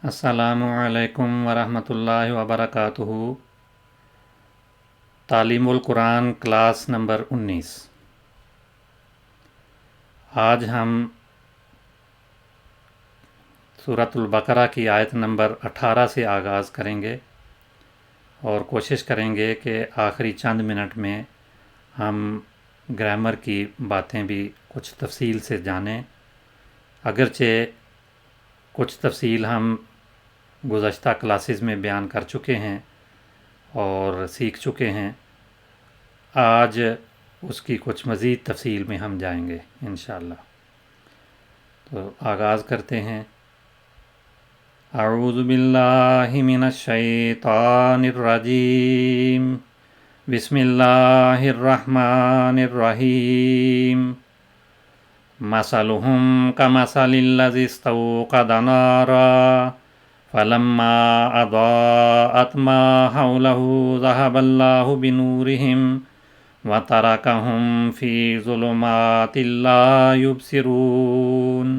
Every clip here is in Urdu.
السلام علیکم ورحمۃ اللہ وبرکاتہ۔ تعلیم القرآن کلاس نمبر 19۔ آج ہم سورۃ البقرہ کی آیت نمبر 18 سے آغاز کریں گے اور کوشش کریں گے کہ آخری چند منٹ میں ہم گرامر کی باتیں بھی کچھ تفصیل سے جانیں، اگرچہ کچھ تفصیل ہم گزشتہ کلاسز میں بیان کر چکے ہیں اور سیکھ چکے ہیں۔ آج اس کی کچھ مزید تفصیل میں ہم جائیں گے انشاءاللہ۔ تو آغاز کرتے ہیں۔ اعوذ باللہ من الشیطان الرجیم، بسم اللہ الرحمن الرحیم۔ مثلهم كمثل الذي استوقد نارا فلما أضاءت ما حوله ذهب الله بنورهم وتركهم في ظلمات لا يبصرون۔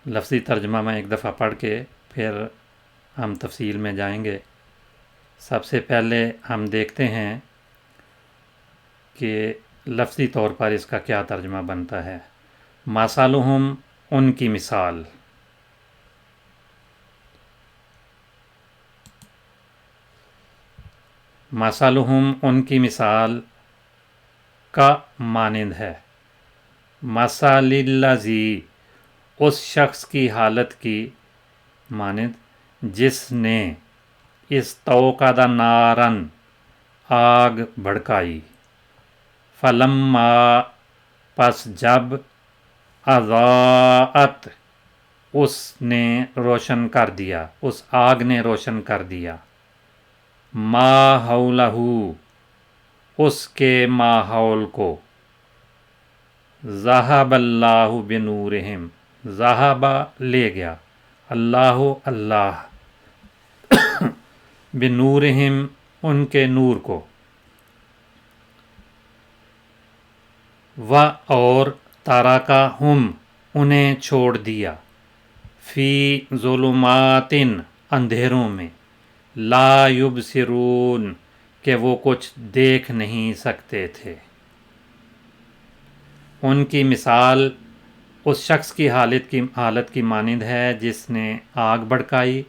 لفظی ترجمہ میں ایک دفعہ پڑھ کے پھر ہم تفصیل میں جائیں گے۔ سب سے پہلے ہم دیکھتے ہیں کہ لفظی طور پر اس کا کیا ترجمہ بنتا ہے۔ مثلہم، ان کی مثال۔ مثلہم، ان کی مثال کا مانند ہے۔ مثل الذی، اس شخص کی حالت کی مانند جس نے استوقد نارن، آگ بھڑکائی، فلما، پس جب، اضاءت، اس نے روشن کر دیا، اس آگ نے روشن کر دیا، ما حولہ، اس کے ماحول کو، ذہب اللہ بنورہم، ذہب لے گیا، اللہ اللہ، بنورہم ان کے نور کو، و اور ترکہم انہیں چھوڑ دیا، فی ظلمات اندھیروں میں، لا یبصرون کہ وہ کچھ دیکھ نہیں سکتے تھے۔ ان کی مثال اس شخص کی حالت کی مانند ہے جس نے آگ بھڑکائی،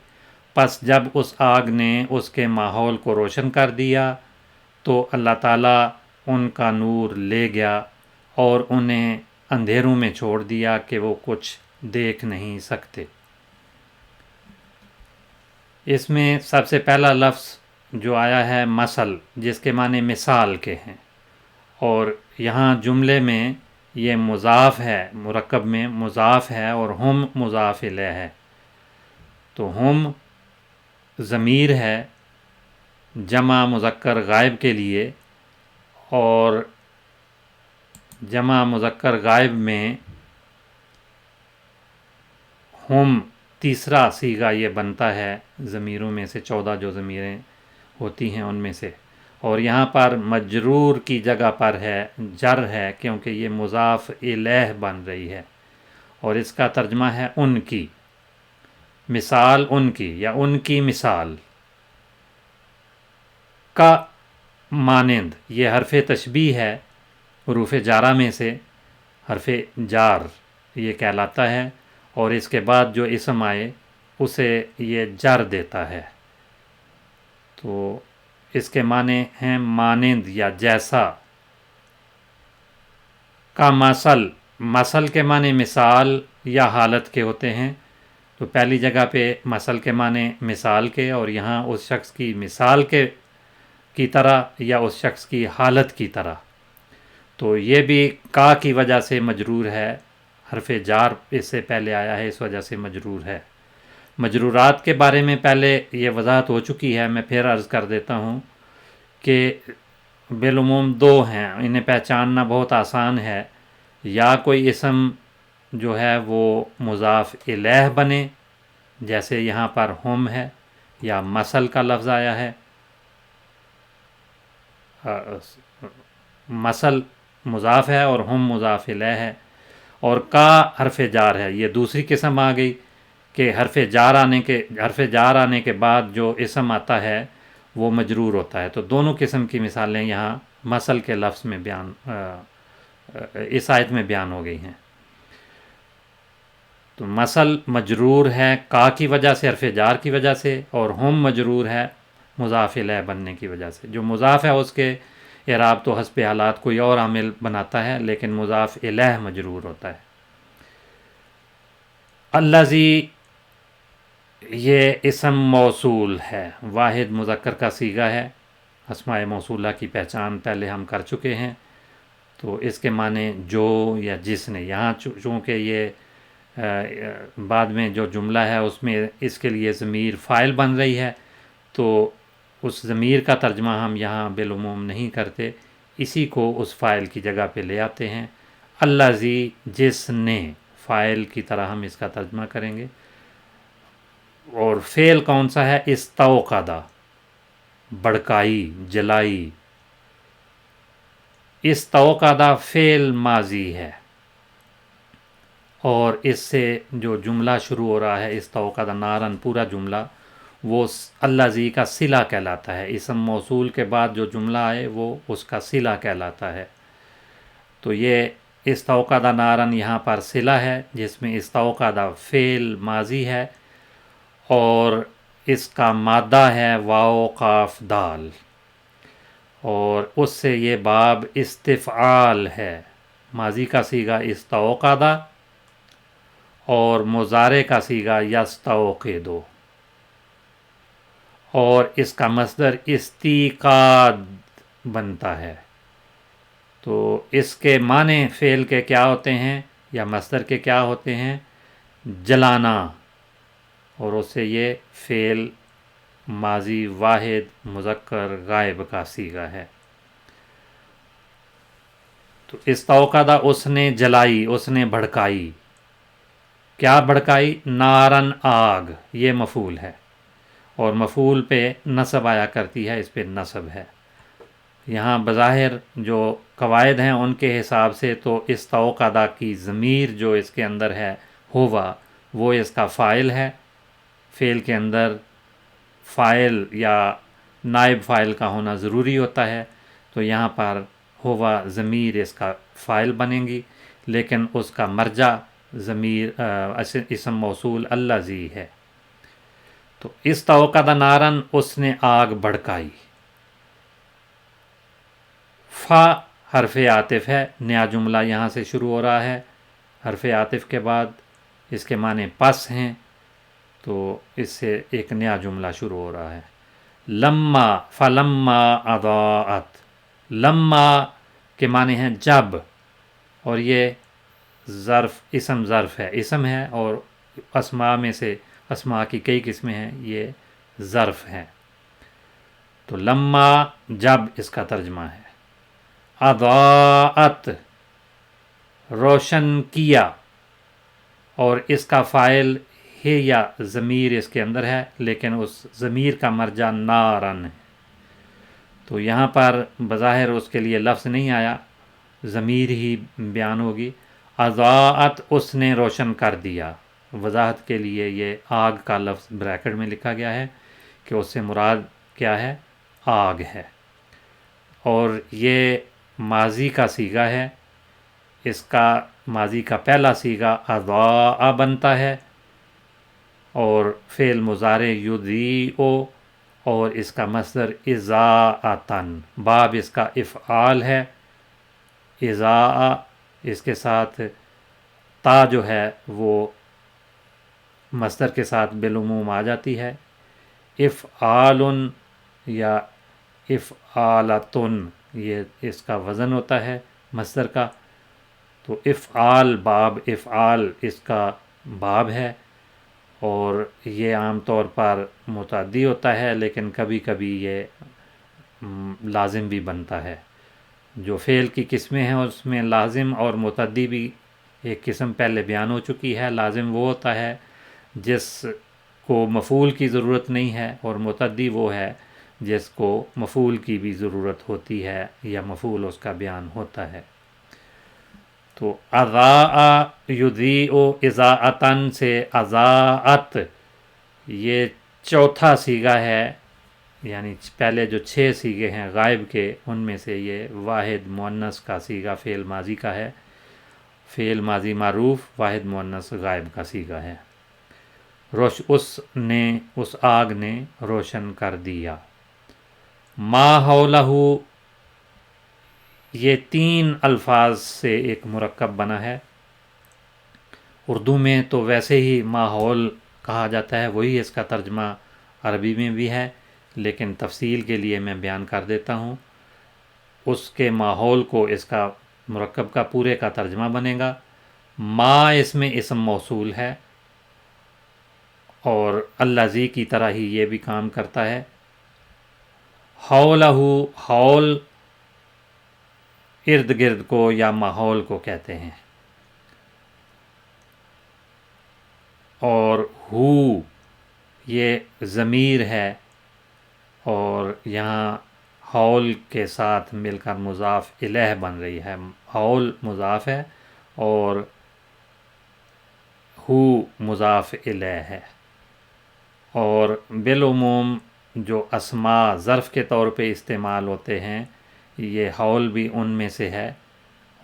پس جب اس آگ نے اس کے ماحول کو روشن کر دیا تو اللہ تعالیٰ ان کا نور لے گیا اور انہیں اندھیروں میں چھوڑ دیا کہ وہ کچھ دیکھ نہیں سکتے۔ اس میں سب سے پہلا لفظ جو آیا ہے مثل، جس کے معنی مثال کے ہیں، اور یہاں جملے میں یہ مضاف ہے، مرکب میں مضاف ہے اور ہم مضاف الیہ ہے، تو ہم ضمیر ہے جمع مذکر غائب کے لیے، اور جمع مذکر غائب میں ہم تیسرا صیغہ یہ بنتا ہے ضمیروں میں سے، 14 جو ضمیریں ہوتی ہیں ان میں سے، اور یہاں پر مجرور کی جگہ پر ہے، جر ہے، کیونکہ یہ مضاف الیہ بن رہی ہے، اور اس کا ترجمہ ہے ان کی مثال، ان کی یا ان کی مثال، کا مانند، یہ حرف تشبیہ ہے، حروف جارہ میں سے حرف جار یہ کہلاتا ہے، اور اس کے بعد جو اسم آئے اسے یہ جر دیتا ہے، تو اس کے معنی ہیں مانند یا جیسا۔ کا مثل، مثل کے معنی مثال یا حالت کے ہوتے ہیں، تو پہلی جگہ پہ مثل کے معنی مثال کے، اور یہاں اس شخص کی مثال کی طرح یا اس شخص کی حالت کی طرح، تو یہ بھی کا کی وجہ سے مجرور ہے، حرف جار اس سے پہلے آیا ہے، اس وجہ سے مجرور ہے۔ مجرورات کے بارے میں پہلے یہ وضاحت ہو چکی ہے، میں پھر عرض کر دیتا ہوں کہ بالعموم دو ہیں، انہیں پہچاننا بہت آسان ہے، یا کوئی اسم جو ہے وہ مضاف الیہ بنے، جیسے یہاں پر ہم ہے، یا مثل کا لفظ آیا ہے، مثل مضاف ہے اور ہم مضاف الیہ ہے، اور کا حرف جار ہے، یہ دوسری قسم آ گئی کہ حرف جار آنے کے بعد جو اسم آتا ہے وہ مجرور ہوتا ہے۔ تو دونوں قسم کی مثالیں یہاں مثل کے لفظ میں بیان اس آیت میں بیان ہو گئی ہیں۔ تو مثل مجرور ہے کا کی وجہ سے، حرف جار کی وجہ سے، اور ہم مجرور ہے مضاف الیہ بننے کی وجہ سے۔ جو مضاف ہے اس کے اعراب تو حسب حالات کوئی اور عامل بناتا ہے، لیکن مضاف الیہ مجرور ہوتا ہے۔ الذی یہ اسم موصول ہے، واحد مذکر کا صیغہ ہے، اسماء موصولہ کی پہچان پہلے ہم کر چکے ہیں۔ تو اس کے معنی جو یا جس نے، یہاں چونکہ یہ بعد میں جو جملہ ہے اس میں اس کے لیے ضمیر فاعل بن رہی ہے، تو اس ضمیر کا ترجمہ ہم یہاں بالعموم نہیں کرتے، اسی کو اس فاعل کی جگہ پہ لے آتے ہیں۔ الذی جس نے، فاعل کی طرح ہم اس کا ترجمہ کریں گے۔ اور فعل کون سا ہے؟ استوقدہ، بڑکائی، جلائی۔ استوقدہ فعل ماضی ہے، اور اس سے جو جملہ شروع ہو رہا ہے استوقدہ نارن، پورا جملہ وہ الذی کا صلہ کہلاتا ہے۔ اسم موصول کے بعد جو جملہ آئے وہ اس کا صلہ کہلاتا ہے۔ تو یہ استوقدہ نارن یہاں پر صلہ ہے، جس میں استوقدہ فعل ماضی ہے، اور اس کا مادہ ہے واو قاف دال، اور اس سے یہ باب استفعال ہے۔ ماضی کا صیغہ استوقدہ اور مضارع کا صیغہ یستوقد، اور اس کا مصدر استیقاد بنتا ہے۔ تو اس کے معنی فعل کے کیا ہوتے ہیں یا مصدر کے کیا ہوتے ہیں؟ جلانا، اور اس سے یہ فعل ماضی واحد مذکر غائب کا صیغہ ہے۔ تو استوقدہ اس نے جلائی، اس نے بھڑکائی۔ کیا بھڑکائی؟ نارن آگ، یہ مفعول ہے، اور مفعول پہ نصب آیا کرتی ہے، اس پہ نصب ہے۔ یہاں بظاہر جو قواعد ہیں ان کے حساب سے تو استوقدہ کی ضمیر جو اس کے اندر ہے ہوا، وہ اس کا فاعل ہے۔ فعل کے اندر فاعل یا نائب فاعل کا ہونا ضروری ہوتا ہے، تو یہاں پر ہوا ضمیر اس کا فاعل بنیں گی، لیکن اس کا مرجع ضمیر اسم موصول الذی ہے۔ تو استوقد نارن، اس نے آگ بھڑکائی۔ فا حرف عاطف ہے، نیا جملہ یہاں سے شروع ہو رہا ہے، حرف عاطف کے بعد اس کے معنی پس ہیں، تو اس سے ایک نیا جملہ شروع ہو رہا ہے۔ لما، فلما اضاءت، لما کے معنی ہیں جب، اور یہ ظرف ہے، اسم ہے، اور اسماء میں سے اسماء کی کئی قسمیں ہیں، یہ ظرف ہے۔ تو لما جب اس کا ترجمہ ہے۔ اضاءت روشن کیا، اور اس کا فاعل ہے یا ضمیر اس کے اندر ہے، لیکن اس ضمیر کا مرجع نارن ہے۔ تو یہاں پر بظاہر اس کے لیے لفظ نہیں آیا، ضمیر ہی بیان ہوگی۔ اضاءت اس نے روشن کر دیا، وضاحت کے لیے یہ آگ کا لفظ بریکٹ میں لکھا گیا ہے کہ اس سے مراد کیا ہے؟ آگ ہے، اور یہ ماضی کا صیغہ ہے۔ اس کا ماضی کا پہلا صیغہ اضاء بنتا ہے، اور فعل مضارع یضیء، اور اس کا مصدر اضاءتن، باب اس کا افعال ہے۔ اضاء اس کے ساتھ تا جو ہے وہ مصدر کے ساتھ بالعموم آ جاتی ہے۔ افعال یا افعالتن، یہ اس کا وزن ہوتا ہے مصدر کا۔ تو افعال باب، افعال اس کا باب ہے، اور یہ عام طور پر متعدی ہوتا ہے، لیکن کبھی کبھی یہ لازم بھی بنتا ہے۔ جو فعل کی قسمیں ہیں اس میں لازم اور متعدی بھی ایک قسم پہلے بیان ہو چکی ہے۔ لازم وہ ہوتا ہے جس کو مفعول کی ضرورت نہیں ہے، اور متعدی وہ ہے جس کو مفعول کی بھی ضرورت ہوتی ہے یا مفعول اس کا بیان ہوتا ہے۔ تو اضاء یضیء اضاءتن سے اضاءت یہ چوتھا صیغہ ہے، یعنی پہلے جو 6 صیغے ہیں غائب کے ان میں سے یہ واحد مؤنث کا صیغہ فعل ماضی کا ہے، فعل ماضی معروف واحد مؤنث غائب کا صیغہ ہے۔ اس آگ نے روشن کر دیا۔ ما حولہ یہ 3 الفاظ سے ایک مرکب بنا ہے۔ اردو میں تو ویسے ہی ماحول کہا جاتا ہے، وہی اس کا ترجمہ عربی میں بھی ہے، لیکن تفصیل کے لیے میں بیان کر دیتا ہوں۔ اس کے ماحول کو اس کا مرکب کا پورے کا ترجمہ بنے گا۔ ما اس میں اسم موصول ہے اور الذی کی طرح ہی یہ بھی کام کرتا ہے۔ حولہ حول ارد گرد کو یا ماحول کو کہتے ہیں، اور ہو یہ ضمیر ہے اور یہاں حول کے ساتھ مل کر مضاف الیہ بن رہی ہے۔ حول مضاف ہے اور ہو مضاف الیہ ہے، اور بالعموم جو اسماء ظرف کے طور پہ استعمال ہوتے ہیں یہ حول بھی ان میں سے ہے،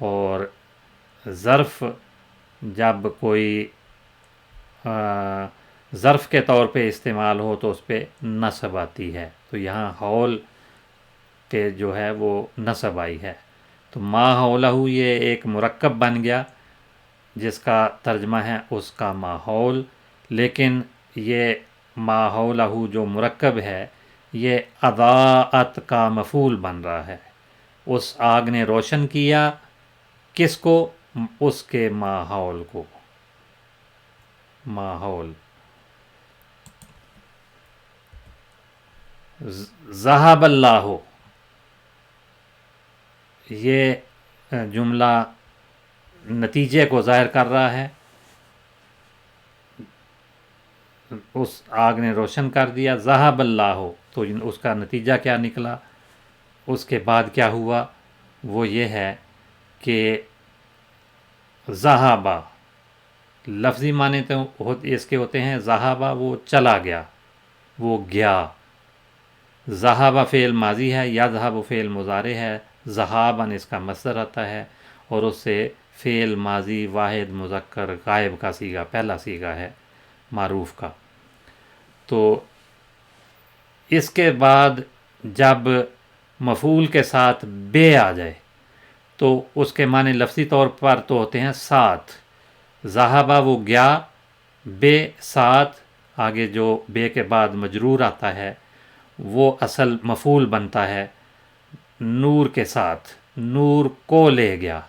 اور ظرف جب کوئی ظرف کے طور پہ استعمال ہو تو اس پہ نصب آتی ہے، تو یہاں حول کے جو ہے وہ نصب آئی ہے۔ تو ما حولہ یہ ایک مرکب بن گیا جس کا ترجمہ ہے اس کا ماحول، لیکن یہ ما حولہ جو مرکب ہے یہ اضاءت کا مفعول بن رہا ہے۔ اس آگ نے روشن کیا کس کو؟ اس کے ماحول کو۔ ماحول ذہب اللہ یہ جملہ نتیجے کو ظاہر کر رہا ہے۔ اس آگ نے روشن کر دیا، ذہب اللہ، تو اس کا نتیجہ کیا نکلا؟ اس کے بعد کیا ہوا؟ وہ یہ ہے کہ ذہبہ لفظی معنی تو اس کے ہوتے ہیں، ذہبہ وہ چلا گیا، وہ گیا۔ ذہبہ فعل ماضی ہے، یذہب فعل مضارع ہے، ذہاباً اس کا مصدر آتا ہے، اور اس سے فعل ماضی واحد مذکر غائب کا صیغہ پہلا صیغہ ہے معروف کا۔ تو اس کے بعد جب مفعول کے ساتھ بے آ جائے تو اس کے معنی لفظی طور پر تو ہوتے ہیں ساتھ۔ ذہبہ وہ گیا، بے ساتھ، آگے جو بے کے بعد مجرور آتا ہے وہ اصل مفعول بنتا ہے نور کے ساتھ، نور کو لے گیا۔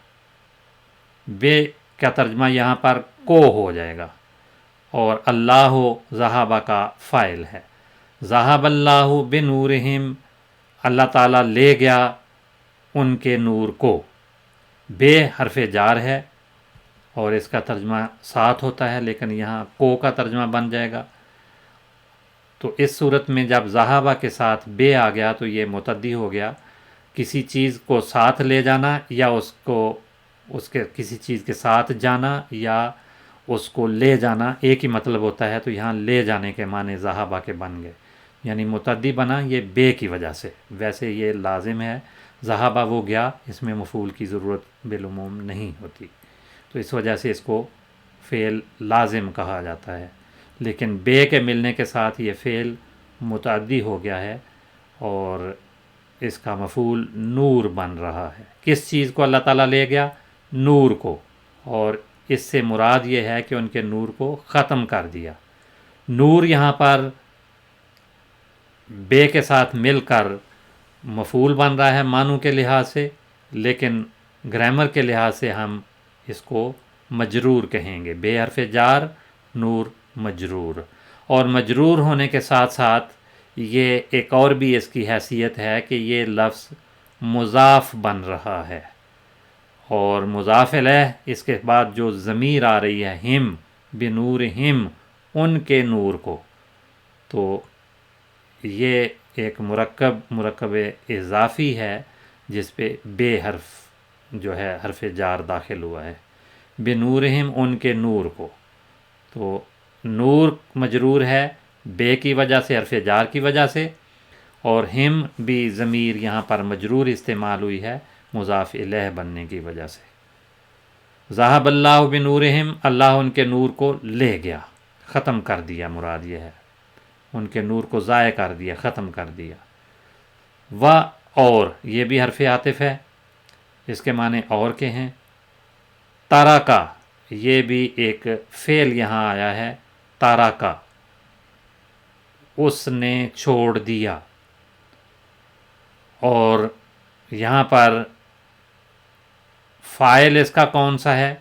بے کا ترجمہ یہاں پر کو ہو جائے گا، اور اللہ ذہبہ کا فاعل ہے۔ ذہب اللہ بنورہم، اللہ تعالیٰ لے گیا ان کے نور کو۔ بے حرف جار ہے اور اس کا ترجمہ ساتھ ہوتا ہے، لیکن یہاں کو کا ترجمہ بن جائے گا۔ تو اس صورت میں جب ذہبہ کے ساتھ بے آ گیا تو یہ متعدی ہو گیا۔ کسی چیز کو ساتھ لے جانا یا اس کے کسی چیز کے ساتھ جانا یا اس کو لے جانا ایک ہی مطلب ہوتا ہے، تو یہاں لے جانے کے معنی ذہبہ کے بن گئے، یعنی متعدی بنا یہ بے کی وجہ سے۔ ویسے یہ لازم ہے، ذہبہ وہ گیا، اس میں مفعول کی ضرورت بالعموم نہیں ہوتی، تو اس وجہ سے اس کو فعل لازم کہا جاتا ہے، لیکن بے کے ملنے کے ساتھ یہ فعل متعدی ہو گیا ہے اور اس کا مفعول نور بن رہا ہے۔ کس چیز کو اللہ تعالیٰ لے گیا؟ نور کو، اور اس سے مراد یہ ہے کہ ان کے نور کو ختم کر دیا۔ نور یہاں پر بے کے ساتھ مل کر مفعول بن رہا ہے معنوں کے لحاظ سے، لیکن گرامر کے لحاظ سے ہم اس کو مجرور کہیں گے۔ بے حرف جار، نور مجرور، اور مجرور ہونے کے ساتھ ساتھ یہ ایک اور بھی اس کی حیثیت ہے کہ یہ لفظ مضاف بن رہا ہے، اور مضاف الیہ اس کے بعد جو ضمیر آ رہی ہے ہم، بنورہم، ان کے نور کو، تو یہ ایک مرکب اضافی ہے جس پہ بے حرف جو ہے حرف جار داخل ہوا ہے، بنورہم ان کے نور کو، تو نور مجرور ہے بے کی وجہ سے، حرف جار کی وجہ سے، اور ہم بھی ضمیر یہاں پر مجرور استعمال ہوئی ہے مضاف الیہ بننے کی وجہ سے۔ ذہب اللہ بنورہم، اللہ ان کے نور کو لے گیا، ختم کر دیا، مراد یہ ہے ان کے نور کو ضائع کر دیا، ختم کر دیا۔ و اور یہ بھی حرف عاطف ہے، اس کے معنی اور کے ہیں۔ تارکا یہ بھی ایک فعل یہاں آیا ہے، تارکا اس نے چھوڑ دیا، اور یہاں پر فاعل اس کا کون سا ہے؟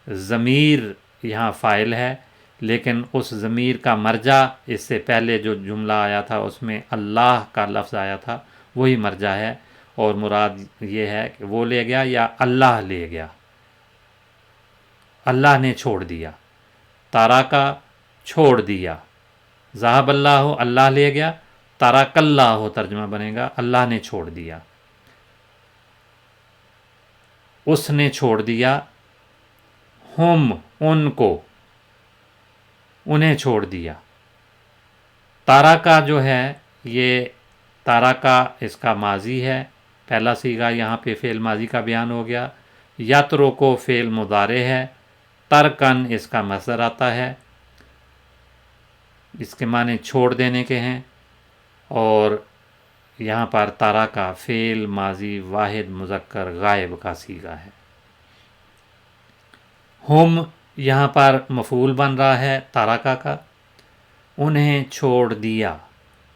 ضمیر یہاں فاعل ہے، لیکن اس ضمیر کا مرجع اس سے پہلے جو جملہ آیا تھا اس میں اللہ کا لفظ آیا تھا، وہی مرجع ہے، اور مراد یہ ہے کہ وہ لے گیا یا اللہ لے گیا، اللہ نے چھوڑ دیا۔ تارکا چھوڑ دیا، ذہب اللہ اللہ لے گیا، تارک اللہ ترجمہ بنے گا اللہ نے چھوڑ دیا، اس نے چھوڑ دیا، ہم ان کو، انہیں چھوڑ دیا۔ تارکا جو ہے یہ تارکا اس کا ماضی ہے، پہلا صیغہ یہاں پہ فعل ماضی کا بیان ہو گیا۔ یترکو فعل مضارع ہے، ترکن اس کا مصدر آتا ہے، اس کے معنی چھوڑ دینے کے ہیں، اور یہاں پر تارکا فعل ماضی واحد مذکر غائب کا صیغہ ہے۔ ہم یہاں پر مفعول بن رہا ہے تارکا کا، انہیں چھوڑ دیا،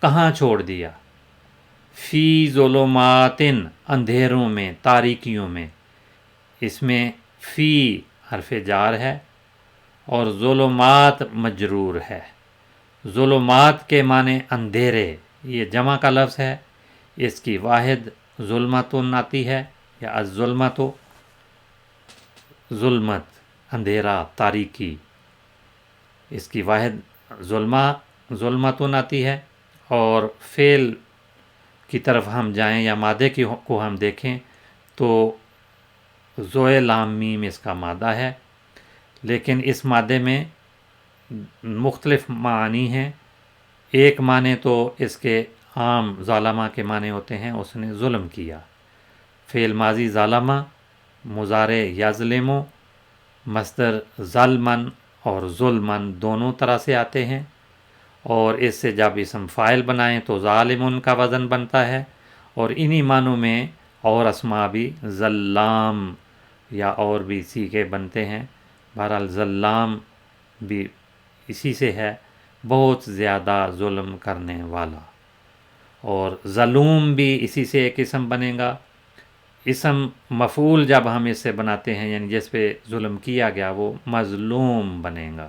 کہاں چھوڑ دیا؟ فی ظلماتن اندھیروں میں، تاریکیوں میں، اس میں فی حرف جار ہے اور ظلمات مجرور ہے۔ ظلمات کے معنی اندھیرے، یہ جمع کا لفظ ہے، اس کی واحد ظلمتن آتی ہے، یا الظلمت، ظلمت اندھیرا تاریکی، اس کی واحد ظلمتن آتی ہے، اور فعل کی طرف ہم جائیں یا مادے کو ہم دیکھیں تو زوئے لام میم اس کا مادہ ہے، لیکن اس مادے میں مختلف معانی ہیں۔ ایک معنی تو اس کے عام ظالمہ کے معنی ہوتے ہیں، اس نے ظلم کیا، فعل ماضی ظالمہ، مضارع یظلم، مصدر ظلمن اور ظلمن دونوں طرح سے آتے ہیں، اور اس سے جب اسم فاعل بنائیں تو ظالمن کا وزن بنتا ہے، اور انہی معنوں میں اور اسما بھی ظلام یا اور بھی صیغے بنتے ہیں۔ بہرحال ظلام بھی اسی سے ہے، بہت زیادہ ظلم کرنے والا، اور ظلوم بھی اسی سے ایک اسم بنے گا۔ اسم مفعول جب ہم اس سے بناتے ہیں، یعنی جس پہ ظلم کیا گیا، وہ مظلوم بنے گا،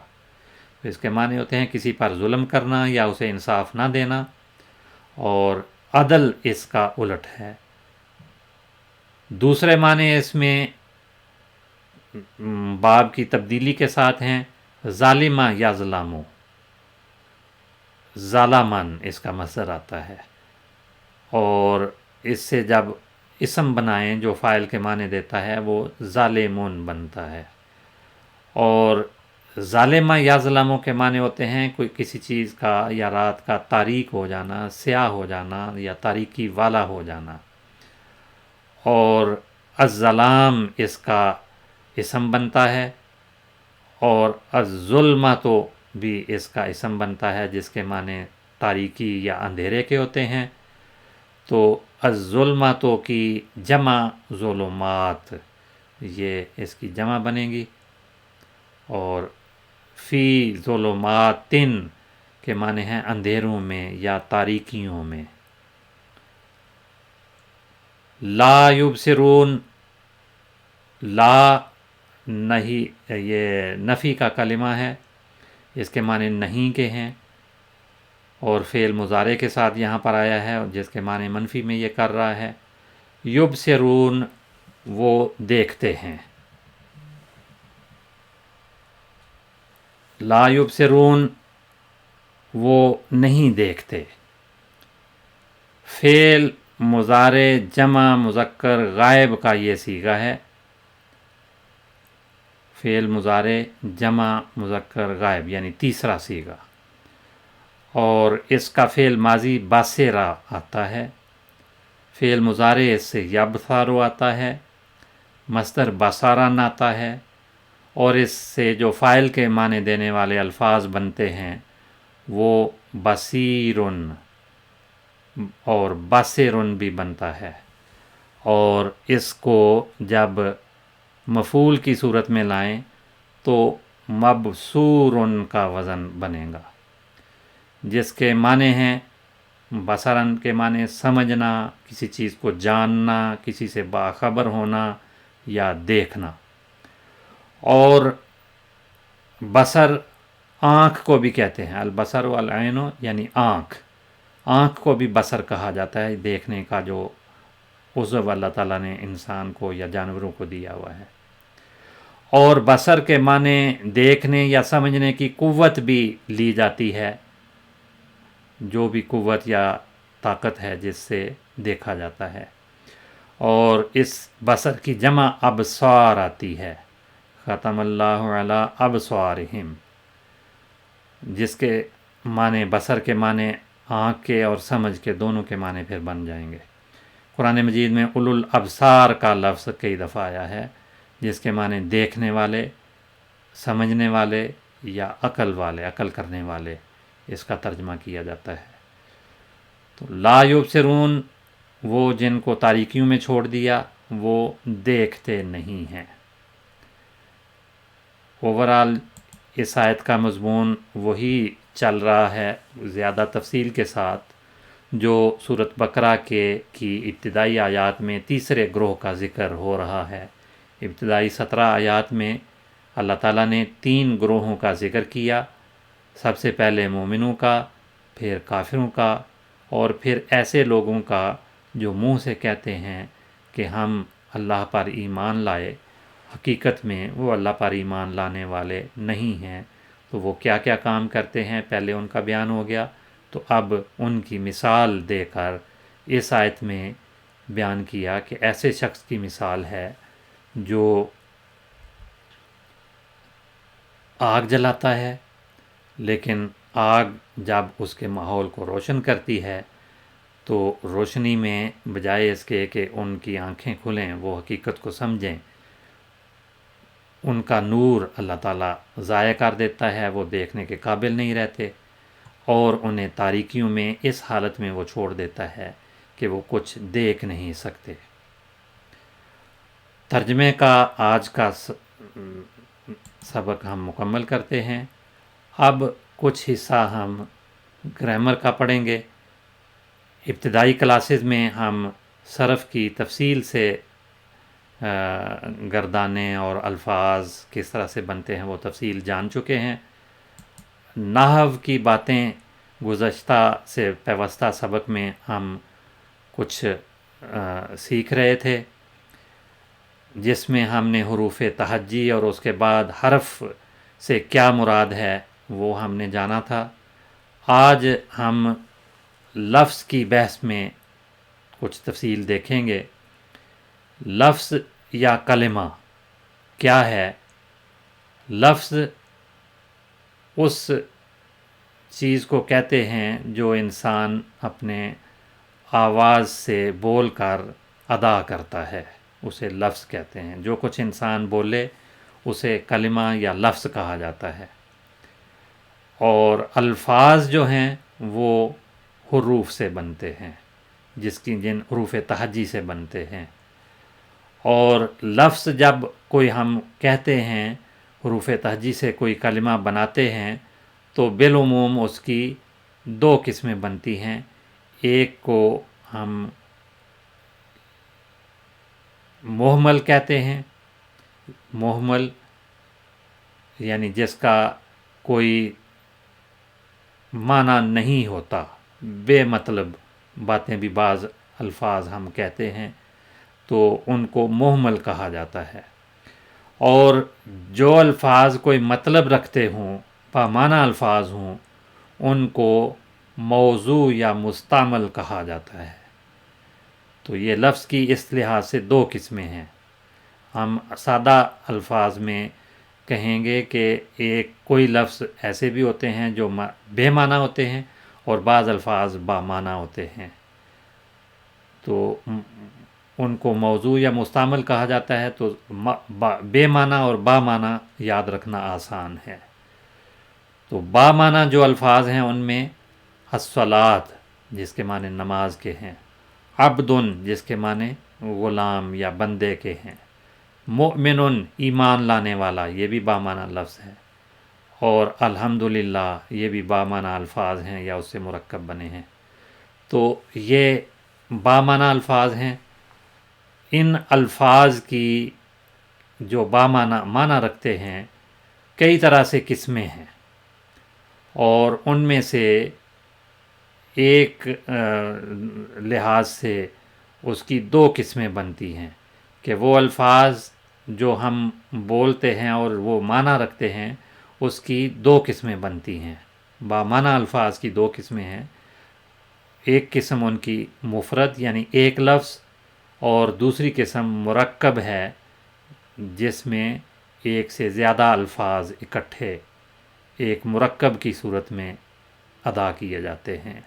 تو اس کے معنی ہوتے ہیں کسی پر ظلم کرنا یا اسے انصاف نہ دینا، اور عدل اس کا الٹ ہے۔ دوسرے معنی اس میں باب کی تبدیلی کے ساتھ ہیں، ظالمہ یا ظلامو، ظالمن اس کا مصدر آتا ہے، اور اس سے جب اسم بنائیں جو فاعل کے معنی دیتا ہے وہ ظالمون بنتا ہے، اور ظالمہ یا ظلاموں کے معنی ہوتے ہیں کوئی کسی چیز کا یا رات کا تاریک ہو جانا، سیاہ ہو جانا یا تاریکی والا ہو جانا، اور الظلام اس کا اسم بنتا ہے، اور الظلمۃ بھی اس کا اسم بنتا ہے جس کے معنی تاریکی یا اندھیرے کے ہوتے ہیں، تو الظلمۃ کی جمع ظلمات، یہ اس کی جمع بنے گی، اور فی ظلماتن کے معنی ہیں اندھیروں میں یا تاریکیوں میں۔ لا یبصرون، لا نہیں، یہ نفی کا کلمہ ہے، اس کے معنی نہیں کے ہیں، اور فعل مضارع کے ساتھ یہاں پر آیا ہے جس کے معنی منفی میں یہ کر رہا ہے۔ یبصرون وہ دیکھتے ہیں، لا یبصرون وہ نہیں دیکھتے۔ فعل مضارع جمع مذکر غائب کا یہ صیغہ ہے، فعل مضارع جمع مذکر غائب یعنی تیسرا صیغہ، اور اس کا فعل ماضی باسرا آتا ہے، فعل مضارع اس سے یبثارو آتا ہے، مصدر باسارن آتا ہے، اور اس سے جو فاعل کے معنی دینے والے الفاظ بنتے ہیں وہ بصیرن اور بصرن بھی بنتا ہے، اور اس کو جب مفعول کی صورت میں لائیں تو مبصورن کا وزن بنے گا، جس کے معنی ہیں بصرن کے معنی سمجھنا، کسی چیز کو جاننا، کسی سے باخبر ہونا یا دیکھنا، اور بصر آنکھ کو بھی کہتے ہیں، البصر والعین یعنی آنکھ کو بھی بصر کہا جاتا ہے، دیکھنے کا جو عضو اللہ تعالیٰ نے انسان کو یا جانوروں کو دیا ہوا ہے، اور بصر کے معنی دیکھنے یا سمجھنے کی قوت بھی لی جاتی ہے، جو بھی قوت یا طاقت ہے جس سے دیکھا جاتا ہے، اور اس بصر کی جمع ابصار آتی ہے، ختم اللہ علی ابصارہم، جس کے معنی بصر کے معنی آنکھ کے اور سمجھ کے دونوں کے معنی پھر بن جائیں گے۔ قرآن مجید میں اولو الابصار کا لفظ کئی دفعہ آیا ہے، جس کے معنی دیکھنے والے، سمجھنے والے یا عقل والے، عقل کرنے والے، اس کا ترجمہ کیا جاتا ہے۔ تو لا یبصرون، وہ جن کو تاریکیوں میں چھوڑ دیا وہ دیکھتے نہیں ہیں۔ اوورال اس آیت کا مضمون وہی چل رہا ہے زیادہ تفصیل کے ساتھ جو سورۃ بقرہ کی ابتدائی آیات میں تیسرے گروہ کا ذکر ہو رہا ہے۔ ابتدائی 17 آیات میں اللہ تعالیٰ نے 3 گروہوں کا ذکر کیا، سب سے پہلے مومنوں کا، پھر کافروں کا، اور پھر ایسے لوگوں کا جو منہ سے کہتے ہیں کہ ہم اللہ پر ایمان لائے، حقیقت میں وہ اللہ پر ایمان لانے والے نہیں ہیں۔ تو وہ کیا کیا کام کرتے ہیں پہلے ان کا بیان ہو گیا، تو اب ان کی مثال دے کر اس آیت میں بیان کیا کہ ایسے شخص کی مثال ہے جو آگ جلاتا ہے، لیکن آگ جب اس کے ماحول کو روشن کرتی ہے تو روشنی میں بجائے اس کے کہ ان کی آنکھیں کھلیں، وہ حقیقت کو سمجھیں، ان کا نور اللہ تعالیٰ ضائع کر دیتا ہے، وہ دیکھنے کے قابل نہیں رہتے، اور انہیں تاریکیوں میں اس حالت میں وہ چھوڑ دیتا ہے کہ وہ کچھ دیکھ نہیں سکتے۔ ترجمے کا آج کا سبق ہم مکمل کرتے ہیں۔ اب کچھ حصہ ہم گرامر کا پڑھیں گے۔ ابتدائی کلاسز میں ہم صرف کی تفصیل سے گردانے اور الفاظ کس طرح سے بنتے ہیں وہ تفصیل جان چکے ہیں۔ نحو کی باتیں گزشتہ سے پیوستہ سبق میں ہم کچھ سیکھ رہے تھے، جس میں ہم نے حروف تہجی اور اس کے بعد حرف سے کیا مراد ہے وہ ہم نے جانا تھا۔ آج ہم لفظ کی بحث میں کچھ تفصیل دیکھیں گے۔ لفظ یا کلمہ کیا ہے؟ لفظ اس چیز کو کہتے ہیں جو انسان اپنے آواز سے بول کر ادا کرتا ہے، اسے لفظ کہتے ہیں۔ جو کچھ انسان بولے اسے کلمہ یا لفظ کہا جاتا ہے، اور الفاظ جو ہیں وہ حروف سے بنتے ہیں، جن حروف تہجی سے بنتے ہیں۔ اور لفظ جب کوئی ہم کہتے ہیں، حروف تہجی سے کوئی کلمہ بناتے ہیں، تو بالعموم اس کی 2 قسمیں بنتی ہیں۔ ایک کو ہم مہمل کہتے ہیں، مہمل یعنی جس کا کوئی معنی نہیں ہوتا، بے مطلب باتیں بھی بعض الفاظ ہم کہتے ہیں، تو ان کو مہمل کہا جاتا ہے۔ اور جو الفاظ کوئی مطلب رکھتے ہوں، بامعنی الفاظ ہوں، ان کو موضوع یا مستعمل کہا جاتا ہے۔ تو یہ لفظ کی اس لحاظ سے 2 قسمیں ہیں۔ ہم سادہ الفاظ میں کہیں گے کہ ایک کوئی لفظ ایسے بھی ہوتے ہیں جو بے معنی ہوتے ہیں اور بعض الفاظ با معنی ہوتے ہیں، تو ان کو موضوع یا مستعمل کہا جاتا ہے، تو بے معنی اور با معنی یاد رکھنا آسان ہے۔ تو با معنی جو الفاظ ہیں ان میں الصلاۃ جس کے معنی نماز کے ہیں، عبدن جس کے معنی غلام یا بندے کے ہیں، مؤمن ایمان لانے والا، یہ بھی با معنی لفظ ہے، اور الحمدللہ یہ بھی با معنی الفاظ ہیں یا اس سے مرکب بنے ہیں۔ تو یہ با معنی الفاظ ہیں۔ ان الفاظ کی جو با معنی رکھتے ہیں کئی طرح سے قسمیں ہیں، اور ان میں سے ایک لحاظ سے اس کی دو قسمیں بنتی ہیں کہ وہ الفاظ جو ہم بولتے ہیں اور وہ معنی رکھتے ہیں اس کی دو قسمیں بنتی ہیں۔ با معنی الفاظ کی دو قسمیں ہیں، ایک قسم ان کی مفرد یعنی ایک لفظ، اور دوسری قسم مرکب ہے جس میں ایک سے زیادہ الفاظ اکٹھے ایک مرکب کی صورت میں ادا کیے جاتے ہیں۔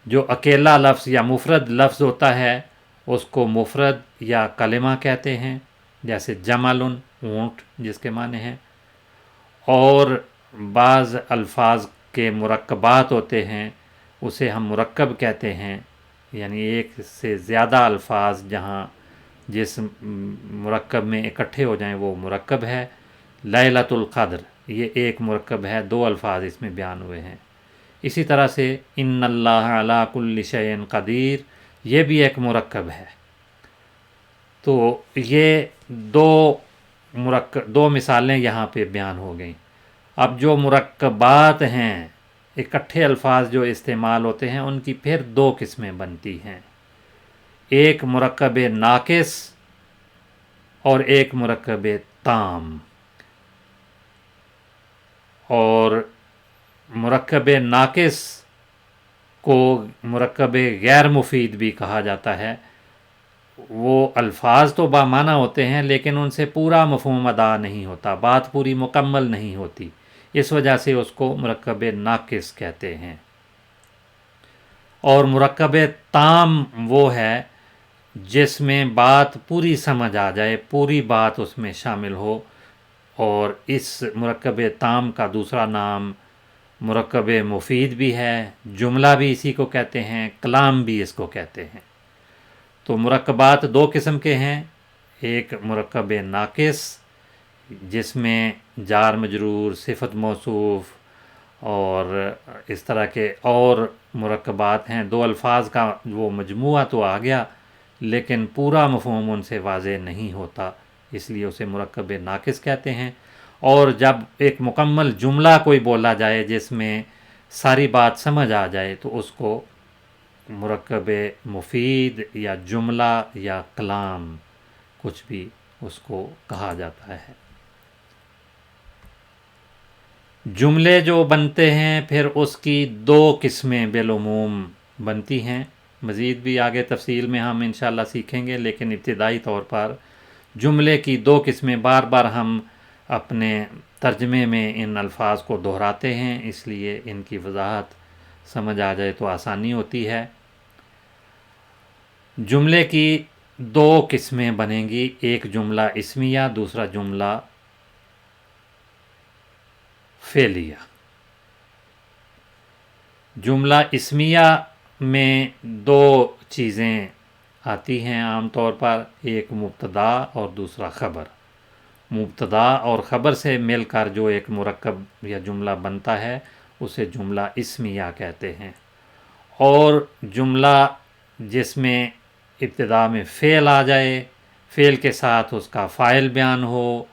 جو اکیلا لفظ یا مفرد لفظ ہوتا ہے اس کو مفرد یا کلمہ کہتے ہیں، جیسے جمل اونٹ جس کے معنی ہیں، اور بعض الفاظ کے مرکبات ہوتے ہیں اسے ہم مرکب کہتے ہیں، یعنی ایک سے زیادہ الفاظ جہاں جس مرکب میں اکٹھے ہو جائیں وہ مرکب ہے۔ لیلۃ القدر یہ ایک مرکب ہے، دو الفاظ اس میں بیان ہوئے ہیں۔ اسی طرح سے ان اللہ علی کل شیء قدیر یہ بھی ایک مرکب ہے۔ تو یہ دو مثالیں یہاں پہ بیان ہو گئیں۔ اب جو مرکبات ہیں، اکٹھے الفاظ جو استعمال ہوتے ہیں، ان کی پھر دو قسمیں بنتی ہیں، ایک مرکب ناقص اور ایک مرکب تام۔ اور مرکب ناقص کو مرکب غیر مفید بھی کہا جاتا ہے، وہ الفاظ تو با معنی ہوتے ہیں لیکن ان سے پورا مفہوم ادا نہیں ہوتا، بات پوری مکمل نہیں ہوتی، اس وجہ سے اس کو مرکب ناقص کہتے ہیں۔ اور مرکب تام وہ ہے جس میں بات پوری سمجھ آ جائے، پوری بات اس میں شامل ہو، اور اس مرکب تام کا دوسرا نام مرکب مفید بھی ہے، جملہ بھی اسی کو کہتے ہیں، کلام بھی اس کو کہتے ہیں۔ تو مرکبات دو قسم کے ہیں، ایک مرکب ناقص جس میں جار مجرور، صفت موصوف اور اس طرح کے اور مرکبات ہیں، دو الفاظ کا وہ مجموعہ تو آ گیا لیکن پورا مفہوم ان سے واضح نہیں ہوتا، اس لیے اسے مرکب ناقص کہتے ہیں۔ اور جب ایک مکمل جملہ کوئی بولا جائے جس میں ساری بات سمجھ آ جائے تو اس کو مرکب مفید یا جملہ یا کلام کچھ بھی اس کو کہا جاتا ہے۔ جملے جو بنتے ہیں پھر اس کی دو قسمیں بالعموم بنتی ہیں، مزید بھی آگے تفصیل میں ہم انشاءاللہ سیکھیں گے، لیکن ابتدائی طور پر جملے کی دو قسمیں بار بار ہم اپنے ترجمے میں ان الفاظ کو دہراتے ہیں، اس لیے ان کی وضاحت سمجھ آ جائے تو آسانی ہوتی ہے۔ جملے کی دو قسمیں بنیں گی، ایک جملہ اسمیہ، دوسرا جملہ فعلیہ۔ جملہ اسمیہ میں دو چیزیں آتی ہیں عام طور پر، ایک مبتدا اور دوسرا خبر۔ مبتدا اور خبر سے مل کر جو ایک مرکب یا جملہ بنتا ہے اسے جملہ اسمیہ کہتے ہیں۔ اور جملہ جس میں ابتدا میں فعل آ جائے، فعل کے ساتھ اس کا فاعل بیان ہو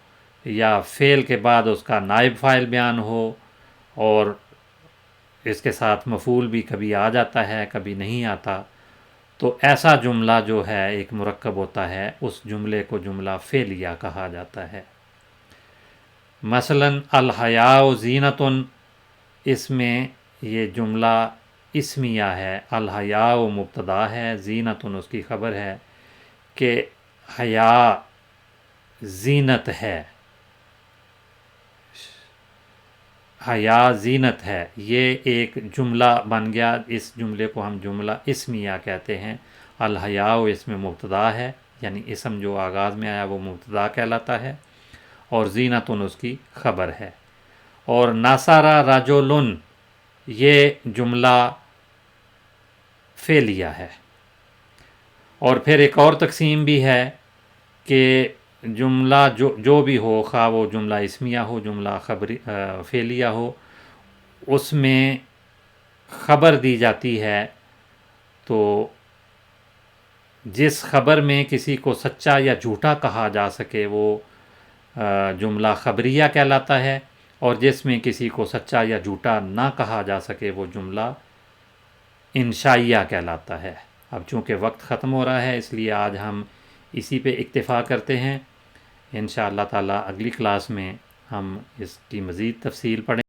یا فعل کے بعد اس کا نائب فاعل بیان ہو، اور اس کے ساتھ مفعول بھی کبھی آ جاتا ہے کبھی نہیں آتا، تو ایسا جملہ جو ہے ایک مرکب ہوتا ہے، اس جملے کو جملہ فعلیہ کہا جاتا ہے۔ مثلا الحیاء زینۃ، اس میں یہ جملہ اسمیہ ہے، الحیاء مبتدا ہے، زینۃ اس کی خبر ہے کہ حیا زینت ہے، حیا زینت ہے، یہ ایک جملہ بن گیا، اس جملے کو ہم جملہ اسمیہ کہتے ہیں۔ الحیاء اس میں مبتدا ہے، یعنی اسم جو آغاز میں آیا وہ مبتدا کہلاتا ہے، اور زینتن اس کی خبر ہے۔ اور ناصارہ رجلن یہ جملہ فعلیہ ہے۔ اور پھر ایک اور تقسیم بھی ہے کہ جملہ جو بھی ہو، خواہ وہ جملہ اسمیہ ہو، جملہ خبری فعلیہ ہو، اس میں خبر دی جاتی ہے تو جس خبر میں کسی کو سچا یا جھوٹا کہا جا سکے وہ جملہ خبریہ کہلاتا ہے، اور جس میں کسی کو سچا یا جھوٹا نہ کہا جا سکے وہ جملہ انشائیہ کہلاتا ہے۔ اب چونکہ وقت ختم ہو رہا ہے اس لیے آج ہم اسی پہ اکتفا کرتے ہیں۔ انشاءاللہ تعالی اگلی کلاس میں ہم اس کی مزید تفصیل پڑھیں۔